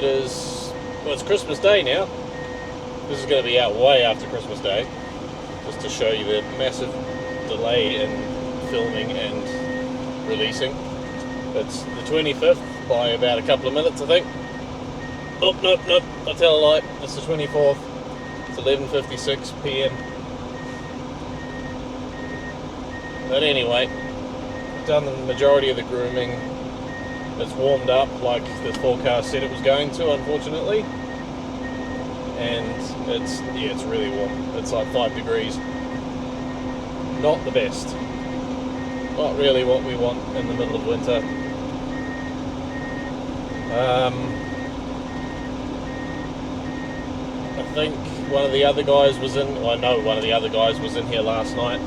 it is, well, it's Christmas Day now. This is going to be out way after Christmas Day, just to show you the massive delay in filming and releasing. It's the 25th by about a couple of minutes, I think. Oh, nope, I tell a lie, it's the 24th. It's 11:56 PM. But anyway, done the majority of the grooming. It's warmed up like the forecast said it was going to, unfortunately. And it's really warm. It's like 5 degrees. Not the best. Not really what we want in the middle of winter. I think one of the other guys was in, well, I know one of the other guys was in here last night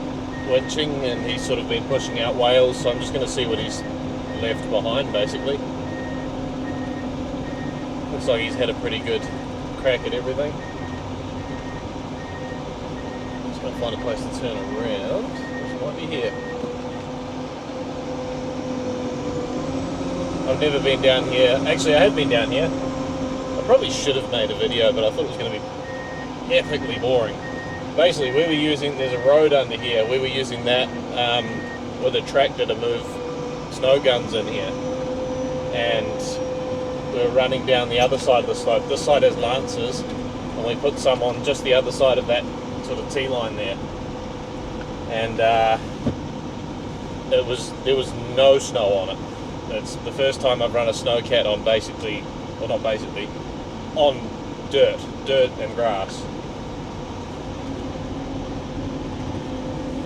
winching, and he's sort of been pushing out whales, so I'm just going to see what he's left behind, basically. Looks like he's had a pretty good crack at everything. Just going to find a place to turn around, which might be here. I've never been down here. Actually, I have been down here. I probably should have made a video, but I thought it was going to be epically boring. Basically, we were using, there's a road under here, we were using that with a tractor to move snow guns in here. And we were running down the other side of the slope. This side has lances, and we put some on just the other side of that sort of T-line there. And there was no snow on it. It's the first time I've run a snowcat on basically, well not basically, on dirt and grass.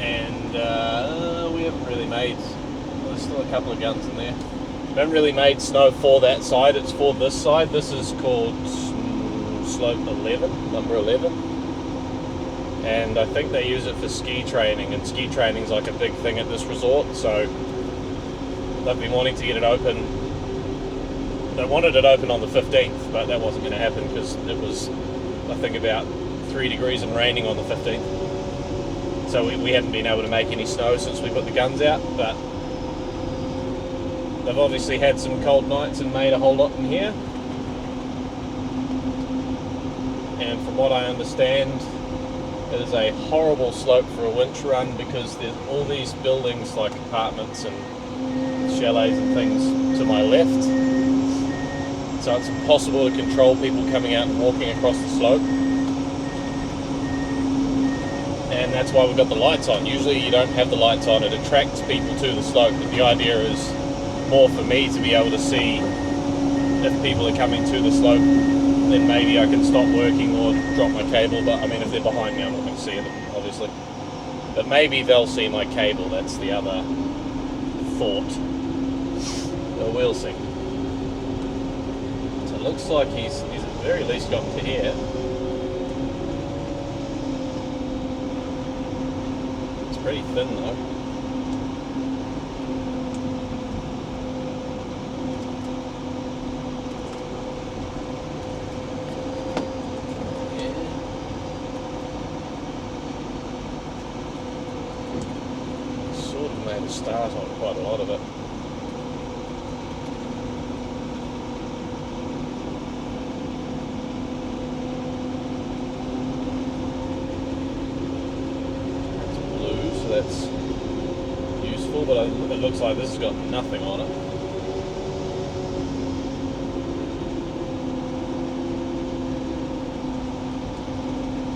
And we haven't really made, there's still a couple of guns in there. We haven't really made snow for that side, it's for this side. This is called slope 11, number 11. And I think they use it for ski training, and ski training's like a big thing at this resort, so they've been wanting to get it open. They wanted it open on the 15th, but that wasn't going to happen because it was, I think, about 3 degrees and raining on the 15th. So we haven't been able to make any snow since we put the guns out, but they've obviously had some cold nights and made a whole lot in here. And from what I understand, it is a horrible slope for a winch run because there's all these buildings like apartments and chalets and things to my left, so it's impossible to control people coming out and walking across the slope, and that's why we've got the lights on. Usually you don't have the lights on, it attracts people to the slope, but the idea is more for me to be able to see if people are coming to the slope, then maybe I can stop working or drop my cable. But I mean, if they're behind me I'm not going to see them, obviously, but maybe they'll see my cable. That's the other thought. So we'll see. So it looks like he's at the very least got to here. It's pretty thin though. Yeah. Sort of made a start on quite a lot of it. That's useful, but it looks like this has got nothing on it.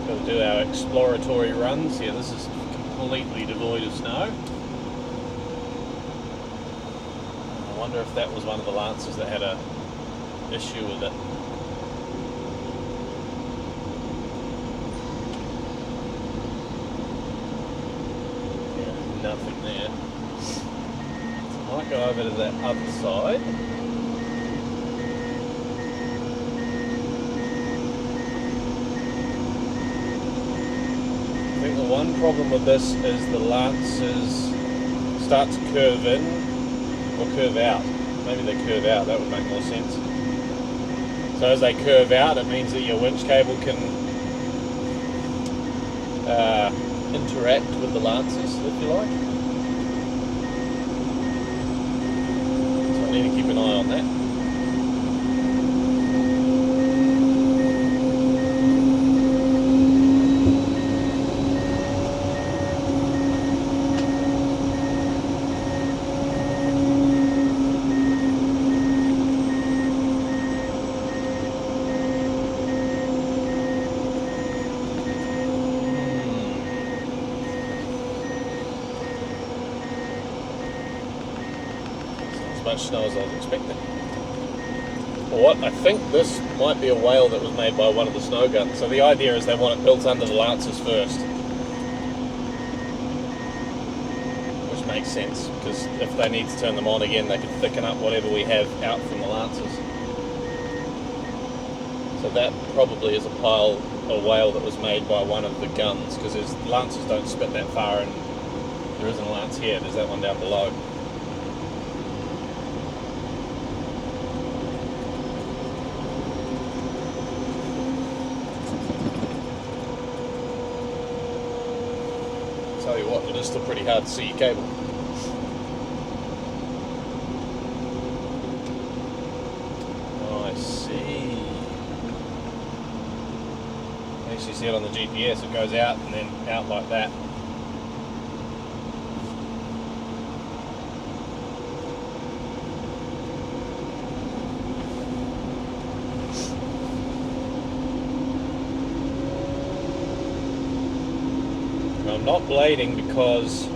Got to do our exploratory runs. Yeah, this is completely devoid of snow. I wonder if that was one of the lances that had a issue with it. Nothing there. So I might go over to that other side. I think the one problem with this is the lances start to curve in or curve out. Maybe they curve out, that would make more sense. So as they curve out, it means that your winch cable can interact with the lances, if you like. So I need to keep an eye on that. much snow as I was expecting. Or what? I think this might be a whale that was made by one of the snow guns. So the idea is they want it built under the lances first. Which makes sense, because if they need to turn them on again, they can thicken up whatever we have out from the lances. So that probably is a whale that was made by one of the guns, because lances don't spit that far, and there isn't a lance here, there's that one down below. Tell you what, it is still pretty hard to see your cable. I see. You actually see it on the GPS, it goes out and then out like that. I'm not blading because it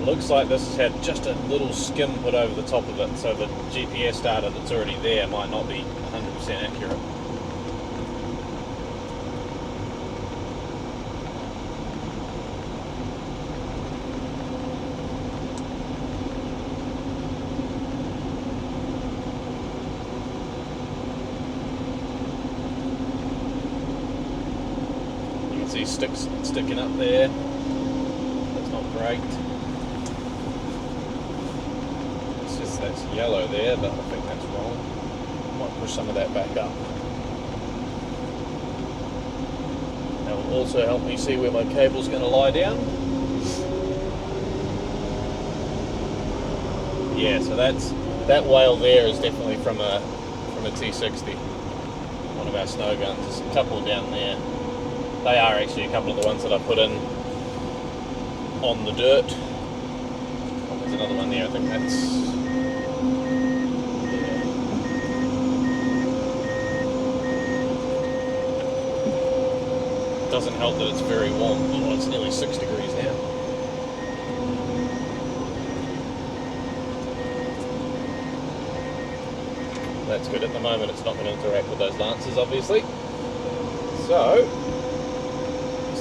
looks like this has had just a little skim put over the top of it, so the GPS data that's already there might not be 100% accurate. See sticks sticking up there. That's not great. It says that's yellow there, but I think that's wrong. Might push some of that back up. That will also help me see where my cable's going to lie down. Yeah, so that whale there is definitely from a T60, one of our snow guns. There's a couple down there. They are actually a couple of the ones that I put in on the dirt. Oh, there's another one there, I think that's... Yeah. It doesn't help that it's very warm. Oh, it's nearly 6 degrees now. That's good. At the moment it's not going to interact with those lances, obviously. So...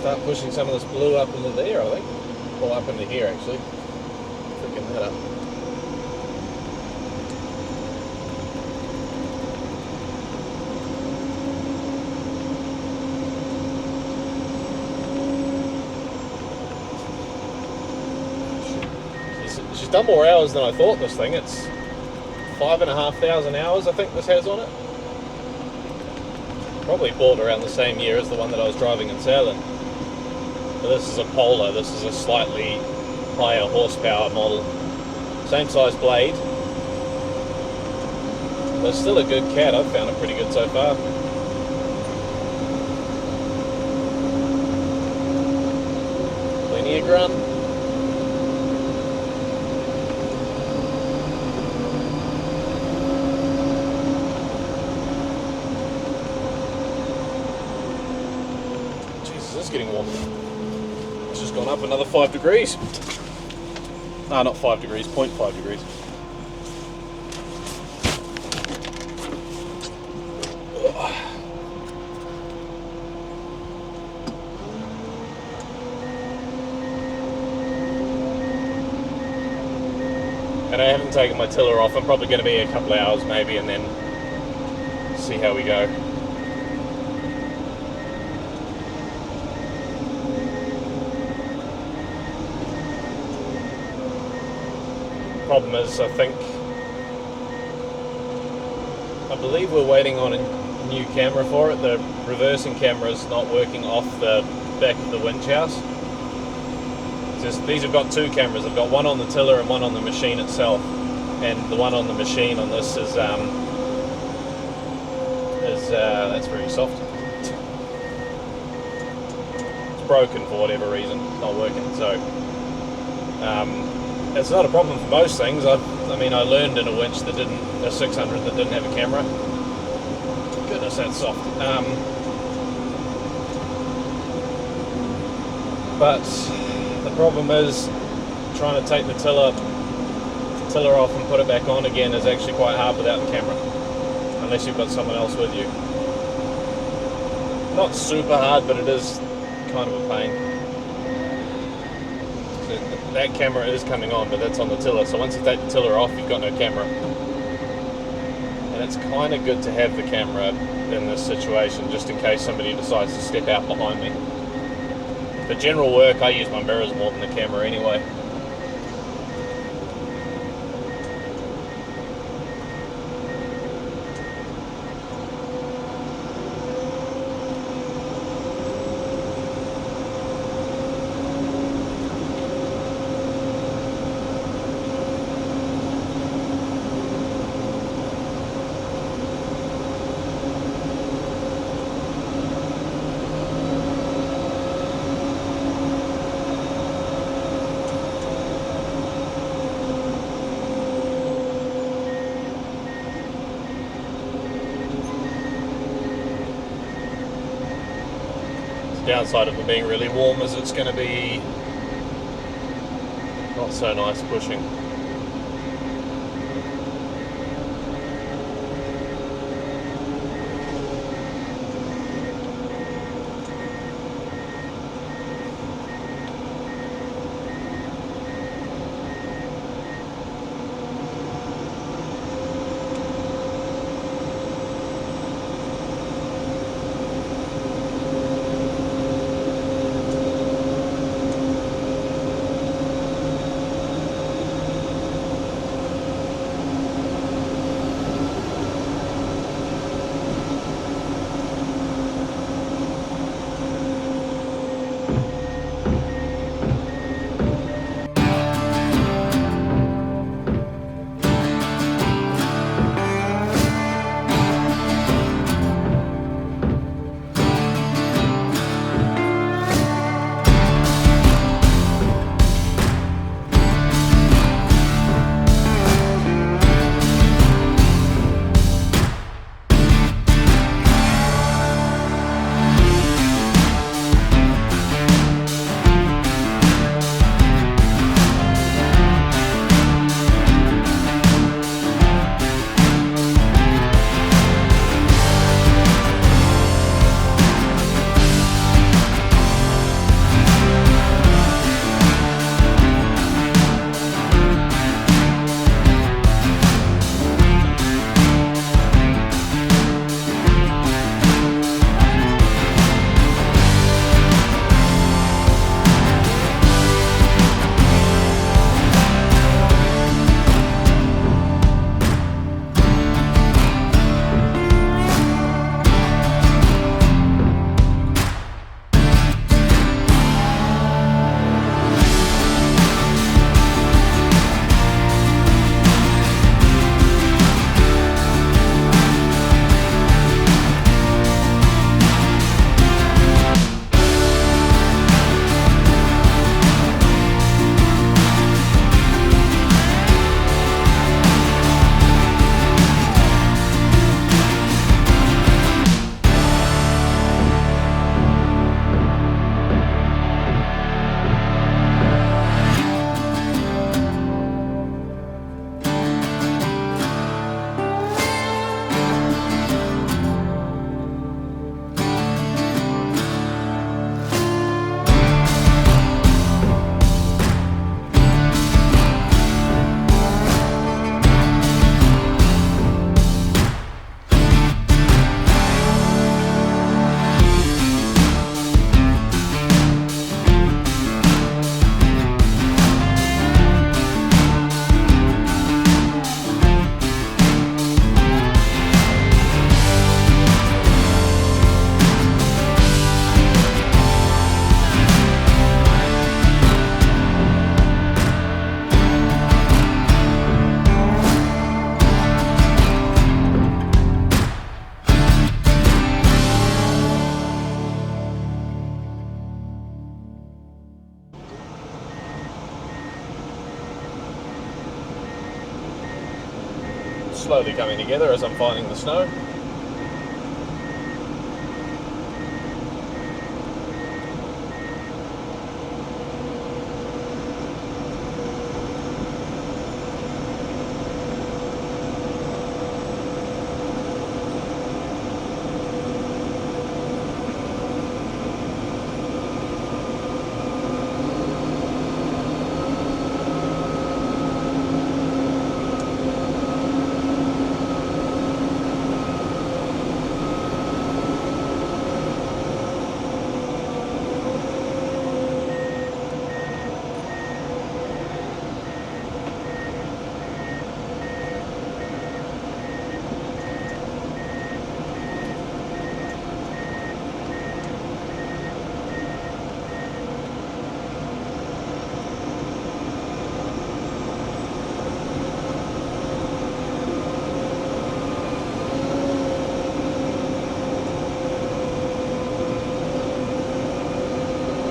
start pushing some of this blue up into there, I think. Or up into here, actually. Thicken that up. She's done more hours than I thought, this thing. It's 5,500 hours, I think this has on it. Probably bought around the same year as the one that I was driving in sailing. This is a Polar, this is a slightly higher horsepower model. Same size blade. But it's still a good cat, I've found it pretty good so far. Plenty of grunt. Jesus, this is getting warm. It's just gone up another 5 degrees. No, not 5 degrees, 0.5 degrees. And I haven't taken my tiller off. I'm probably going to be a couple of hours maybe, and then see how we go. Problem is, I believe we're waiting on a new camera for it. The reversing camera is not working off the back of the winch house. These have got two cameras. I've got one on the tiller and one on the machine itself. And the one on the machine on this is that's very soft. It's broken for whatever reason. It's not working. So it's not a problem for most things. I learned in a winch that a 600 that didn't have a camera. Goodness, that's soft. But the problem is trying to take the tiller tiller off and put it back on again is actually quite hard without the camera, unless you've got someone else with you. Not super hard, but it is kind of a pain. So that camera is coming on, but that's on the tiller. So once you take the tiller off, you've got no camera. And it's kind of good to have the camera in this situation, just in case somebody decides to step out behind me. For general work, I use my mirrors more than the camera anyway. Downside of it being really warm is it's going to be not so nice pushing. slowly coming together as I'm finding the snow.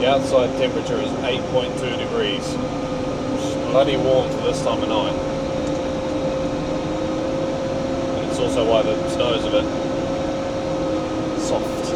The outside temperature is 8.2 degrees, which is bloody warm for this time of night. And it's also why the snow's a bit soft.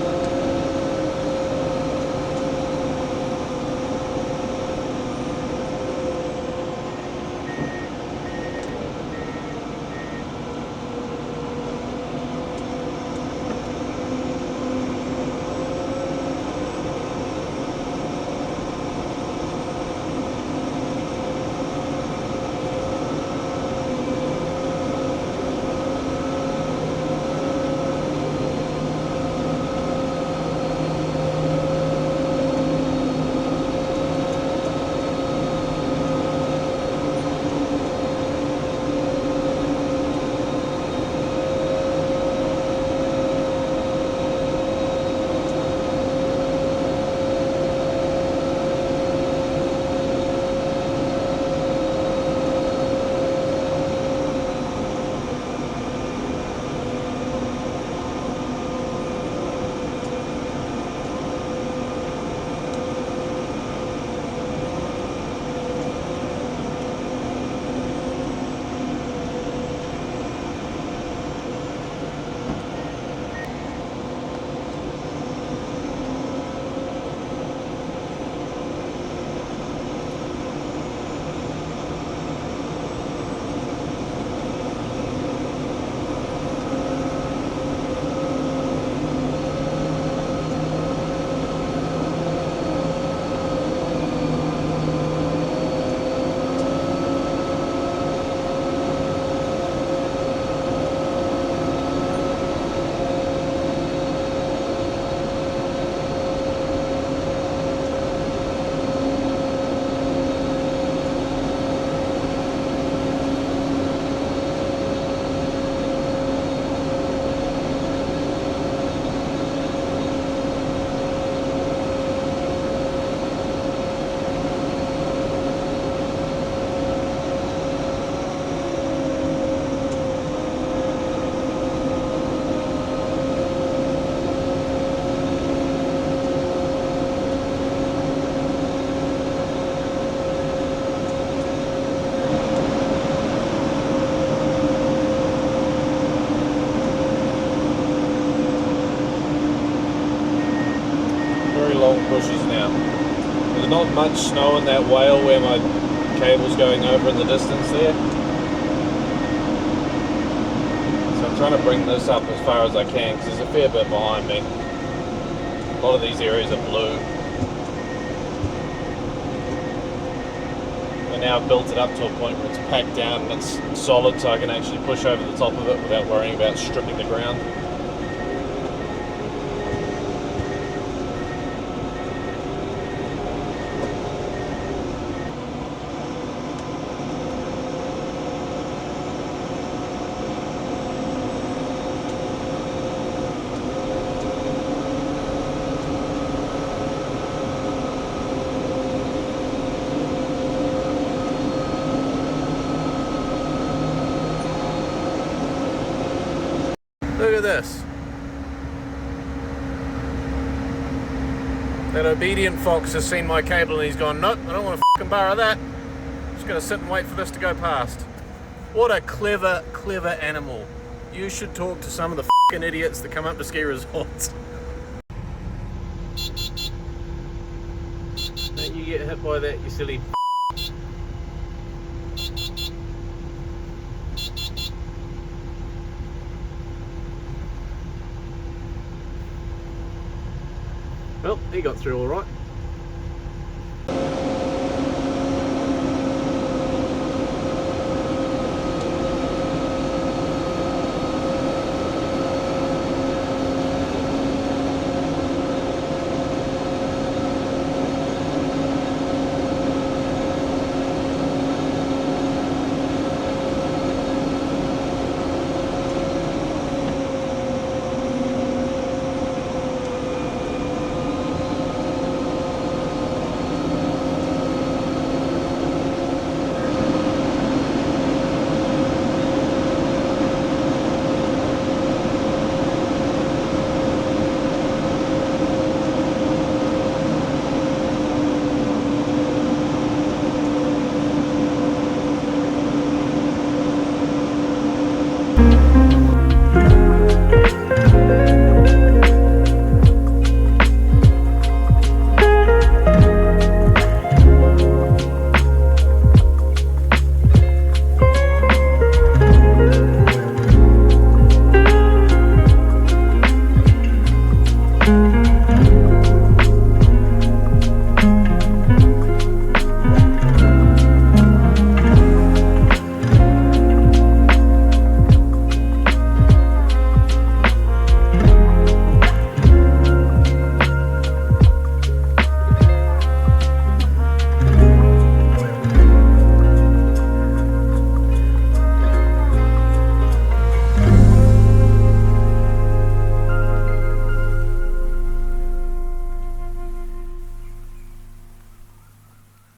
Long pushes now. There's not much snow in that whale where my cable's going over in the distance there. So I'm trying to bring this up as far as I can because there's a fair bit behind me. A lot of these areas are blue. And now I've built it up to a point where it's packed down and it's solid so I can actually push over the top of it without worrying about stripping the ground. Look at this. That obedient fox has seen my cable and he's gone, nope, I don't want to fucking borrow that. I'm just going to sit and wait for this to go past. What a clever, clever animal. You should talk to some of the fucking idiots that come up to ski resorts. Don't you get hit by that, you silly. Well, he got through all right.